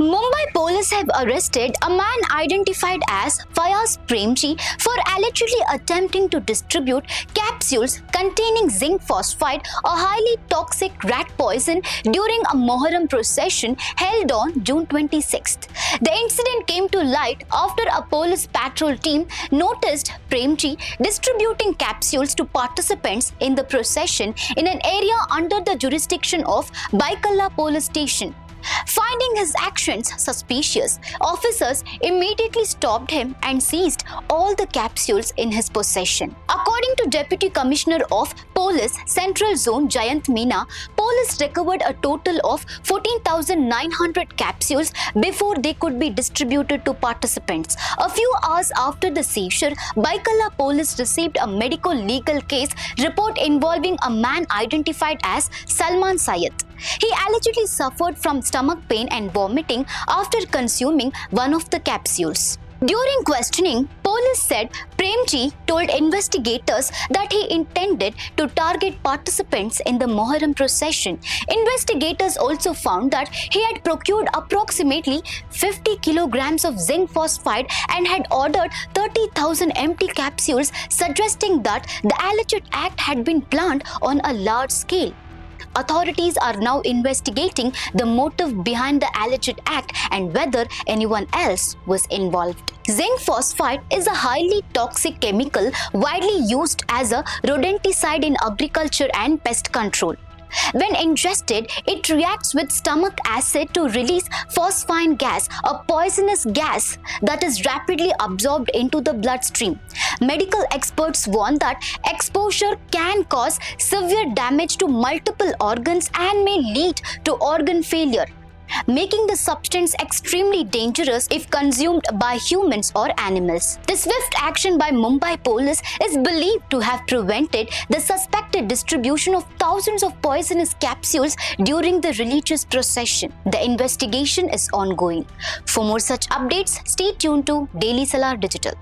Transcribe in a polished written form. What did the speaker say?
Mumbai Police have arrested a man identified as Faiyaz Premji for allegedly attempting to distribute capsules containing zinc phosphide, a highly toxic rat poison, during a Muharram procession held on June 26th. The incident came to light after a police patrol team noticed Premji distributing capsules to participants in the procession in an area under the jurisdiction of Byculla police station. Finding his actions suspicious, officers immediately stopped him and seized all the capsules in his possession. According to Deputy Commissioner of Police Central Zone Jayant Meena, police recovered a total of 14,900 capsules before they could be distributed to participants. A few hours after the seizure, Byculla police received a medico-legal case report involving a man identified as Salman Syed. He allegedly suffered from stomach pain and vomiting after consuming one of the capsules. During questioning, police said Premji told investigators that he intended to target participants in the Muharram procession. Investigators also found that he had procured approximately 50 kilograms of zinc phosphide and had ordered 30,000 empty capsules, suggesting that the alleged act had been planned on a large scale. Authorities are now investigating the motive behind the alleged act and whether anyone else was involved. Zinc phosphide is a highly toxic chemical widely used as a rodenticide in agriculture and pest control. When ingested, it reacts with stomach acid to release phosphine gas, a poisonous gas that is rapidly absorbed into the bloodstream. Medical experts warn that exposure can cause severe damage to multiple organs and may lead to organ failure, making the substance extremely dangerous if consumed by humans or animals. The swift action by Mumbai Police is believed to have prevented the suspected distribution of thousands of poisonous capsules during the religious procession. The investigation is ongoing. For more such updates, stay tuned to Daily Salar Digital.